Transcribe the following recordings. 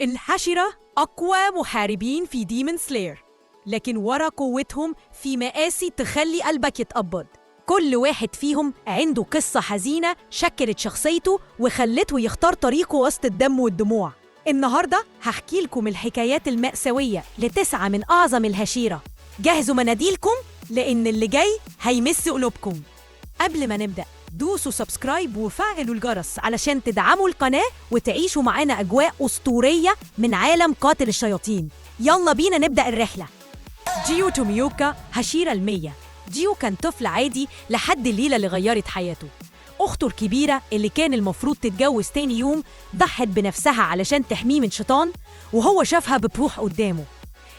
الحشرة أقوى محاربين في ديمون سلاير، لكن ورا قوتهم في مقاسي تخلي قلبك يتقبض. كل واحد فيهم عنده قصة حزينة شكلت شخصيته وخلته يختار طريقه وسط الدم والدموع. النهاردة هحكي لكم الحكايات المأساوية ل9 من أعظم الهشيرة. جهزوا مناديلكم لأن اللي جاي هيمس قلوبكم. قبل ما نبدأ دوسوا سبسكرايب وفعلوا الجرس علشان تدعموا القناة وتعيشوا معانا أجواء أسطورية من عالم قاتل الشياطين. يلا بينا نبدأ الرحلة. جيو توميوكا، هشيرة 100. جيو كان طفل عادي لحد الليلة اللي غيرت حياته. أخته الكبيرة اللي كان المفروض تتجوز تاني يوم ضحت بنفسها علشان تحميه من شيطان، وهو شافها بتروح قدامه.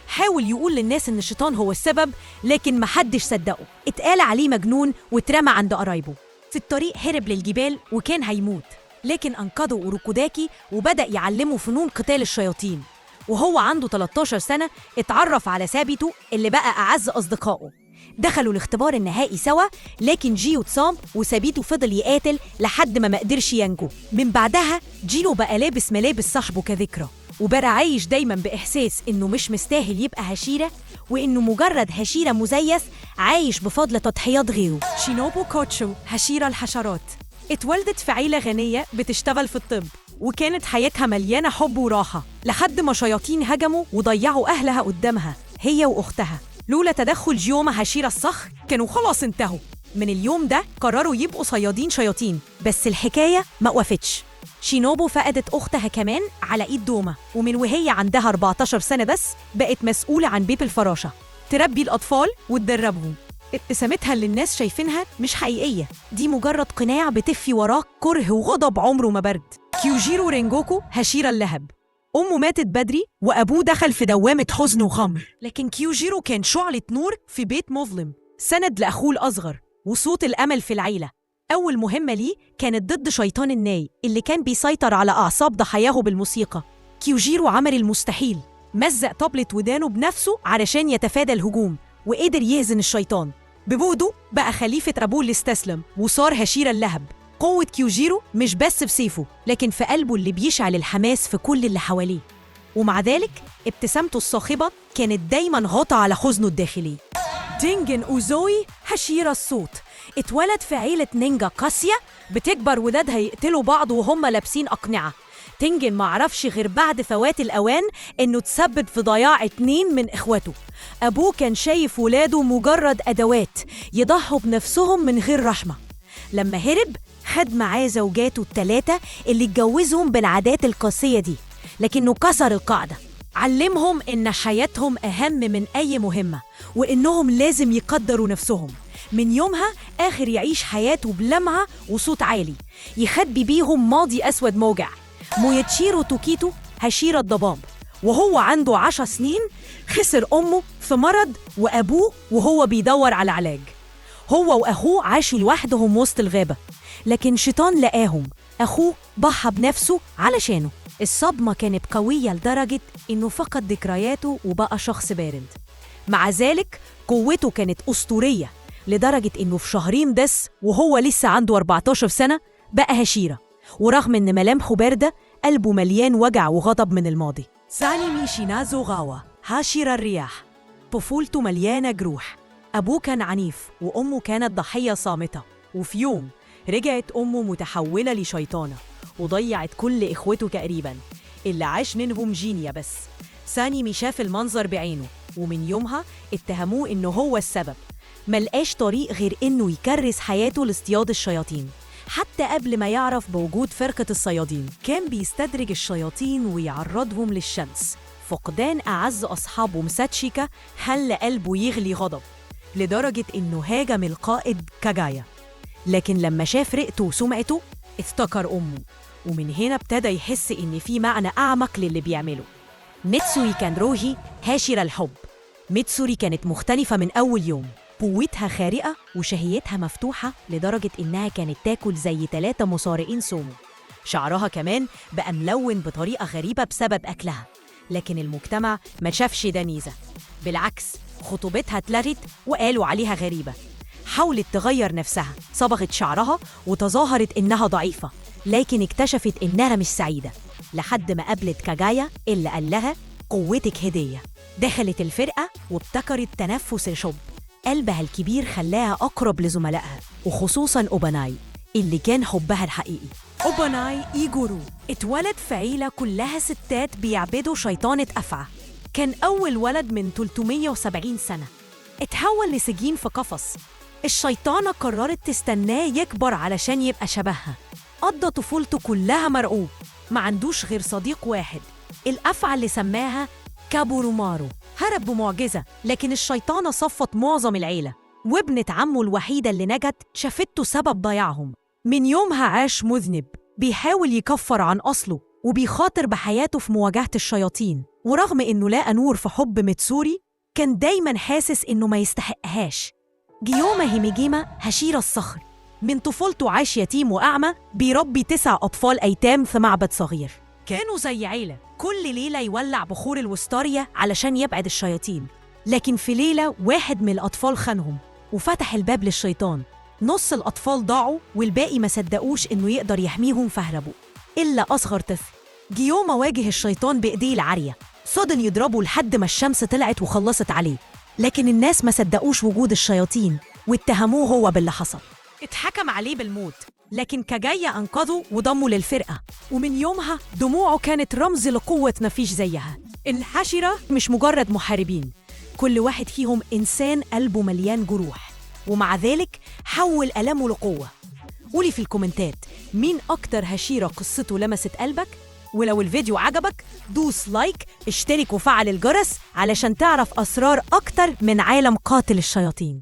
حاول يقول للناس إن الشيطان هو السبب، لكن محدش صدقه. اتقال عليه مجنون واترمى عند قرايبه. في الطريق هرب للجبال وكان هيموت، لكن أنقذه أوروكوداكي وبدأ يعلمه فنون قتال الشياطين. وهو عنده 13 سنة اتعرف على سابيتو اللي بقى أعز أصدقائه. دخلوا الاختبار النهائي سوا، لكن جيو اتصاب وسابيتو فضل يقاتل لحد ما مقدرش ينجو. من بعدها جيو بقى لابس ملابس صاحبه كذكرى، وبقى عايش دايما بإحساس إنه مش مستاهل يبقى هشيرة، وإنه مجرد هشيرة مزيف عايش بفضل تضحيات غيره. شينوبو كوتشو، هشيرة الحشرات، اتولدت في عيلة غنية بتشتغل في الطب، وكانت حياتها مليانة حب وراحة لحد ما شياطين هجموا وضيعوا أهلها قدامها هي وأختها. لولا تدخل جيوما هشيرة الصخر كانوا خلاص انتهوا. من اليوم ده قرروا يبقوا صيادين شياطين، بس الحكاية ما وقفتش. شينوبو فقدت أختها كمان على إيد دوما، ومن وهي عندها 14 سنة بس بقت مسؤولة عن بيت الفراشة، تربي الأطفال وتدربهم. ابتسامتها اللي الناس شايفينها مش حقيقية، دي مجرد قناع بتفي وراه كره وغضب عمره ما برد. كيوجيرو رينجوكو، هشيرة اللهب. أمه ماتت بدري وأبوه دخل في دوامة حزن وخمر، لكن كيوجيرو كان شعلة نور في بيت مظلم، سند لأخوه الأصغر وصوت الأمل في العيلة. أول مهمة ليه كانت ضد شيطان الناي اللي كان بيسيطر على أعصاب ضحاياه بالموسيقى. كيوجيرو عمل المستحيل، مزق طبلة ودانه بنفسه علشان يتفادى الهجوم، وقدر يهزن الشيطان. ببوده بقى خليفة أبوه اللي استسلم وصار هشيرة اللهب. قوة كيوجيرو مش بس في سيفه، لكن في قلبه اللي بيشعل الحماس في كل اللي حواليه. ومع ذلك ابتسامته الصاخبة كانت دايما غطى على حزنه الداخلي. تينجن أوزوي، هشيرة الصوت، اتولد في عيلة نينجا قاسية بتكبر ولادها يقتلوا بعض وهم لابسين أقنعة. تينجن معرفش غير بعد فوات الأوان إنه تسبب في ضياع 2 من إخواته. أبوه كان شايف ولاده مجرد أدوات يضحوا بنفسهم من غير رحمة. لما هرب خد معاه زوجاته ال3 اللي اتجوزهم بالعادات القاسية دي، لكنه كسر القاعدة. علمهم إن حياتهم أهم من أي مهمة، وإنهم لازم يقدروا نفسهم. من يومها آخر يعيش حياته بلمعة وصوت عالي يخبي بيهم ماضي أسود موجع. مويتشيرو توكيتو، هشيرة الضباب، وهو عنده 10 سنين خسر أمه في مرض وأبوه وهو بيدور على علاج. هو وأخوه عاشوا لوحدهم وسط الغابة، لكن شيطان لقاهم. أخوه ضحى بنفسه علشانه. الصدمة كانت قوية لدرجة إنه فقد ذكرياته وبقى شخص بارد. مع ذلك قوته كانت أسطورية لدرجة إنه في شهرين بس وهو لسه عنده 14 سنة بقى هشيرة، ورغم إن ملامحه باردة قلبه مليان وجع وغضب من الماضي. سانيمي شينازو غاوا، هشيرة الرياح، طفولته مليانة جروح. أبوه كان عنيف وأمه كانت ضحية صامتة، وفي يوم رجعت أمه متحولة لشيطانة وضيعت كل إخوته تقريباً، اللي عاش منهم جينيا بس. سانيمي شاف المنظر بعينه، ومن يومها اتهموه إنه هو السبب. ملقاش طريق غير إنه يكرس حياته لاصطياد الشياطين. حتى قبل ما يعرف بوجود فرقة الصيادين كان بيستدرج الشياطين ويعرضهم للشمس. فقدان أعز أصحابه مساتشيكا خلى قلبه يغلي غضب لدرجة إنه هاجم القائد كاجايا، لكن لما شاف رقته وسمعته افتكر أمه، ومن هنا ابتدى يحس إن في معنى أعمق للي بيعمله. ميتسوري كان روحي، هاشرة الحب. ميتسوري كانت مختلفة من أول يوم، قوتها خارقة وشهيتها مفتوحة لدرجة إنها كانت تاكل زي 3 مصارعين سومو. شعرها كمان بقى ملون بطريقة غريبة بسبب أكلها، لكن المجتمع ما شافش ده ميزة. بالعكس، خطوبتها اتلغت وقالوا عليها غريبة. حاولت تغير نفسها، صبغت شعرها وتظاهرت إنها ضعيفة، لكن اكتشفت إنها مش سعيدة. لحد ما قابلت كاجايا اللي قال لها قوتك هدية. دخلت الفرقة وابتكرت تنفس الحب. قلبها الكبير خلاها أقرب لزملائها، وخصوصاً أوباناي اللي كان حبها الحقيقي. أوباناي إيجورو اتولد في عيلة كلها ستات بيعبدوا شيطانة أفعى. كان أول ولد من 370 سنة. اتحول لسجين في قفص. الشيطانة قررت تستناه يكبر علشان يبقى شبهها. قضى طفولته كلها مرعوب، ما عندوش غير صديق واحد، الأفعى اللي سماها كابورومارو. هرب بمعجزة، لكن الشيطانة صفت معظم العيلة، وابنة عمه الوحيدة اللي نجت شافته سبب ضياعهم. من يومها عاش مذنب، بيحاول يكفر عن أصله وبيخاطر بحياته في مواجهة الشياطين. ورغم إنه لقى نور في حب ميتسوري، كان دايماً حاسس إنه ما يستحقهاش. جيوما هيميجيما هشيرة الصخر، من طفولته عاش يتيم وأعمى، بيربي 9 أطفال أيتام في معبد صغير. كانوا زي عيلة، كل ليلة يولع بخور الوستاريا علشان يبعد الشياطين. لكن في ليلة واحد من الأطفال خانهم وفتح الباب للشيطان. نص الأطفال ضاعوا والباقي ما صدقوش إنه يقدر يحميهم فهربوا، إلا أصغر طفل. جيوما واجه الشيطان بإيديه العارية، فضل يضربه لحد ما الشمس طلعت وخلصت عليه. لكن الناس ما صدقوش وجود الشياطين واتهموه هو باللي حصل. اتحكم عليه بالموت، لكن كاجايا أنقذه وضمه للفرقة. ومن يومها دموعه كانت رمز لقوة مفيش زيها. الحشرة مش مجرد محاربين، كل واحد فيهم إنسان قلبه مليان جروح، ومع ذلك حول ألمه لقوة. قولي في الكومنتات مين أكتر هشيرة قصته لمست قلبك؟ ولو الفيديو عجبك دوس لايك، اشترك وفعل الجرس علشان تعرف أسرار أكتر من عالم قاتل الشياطين.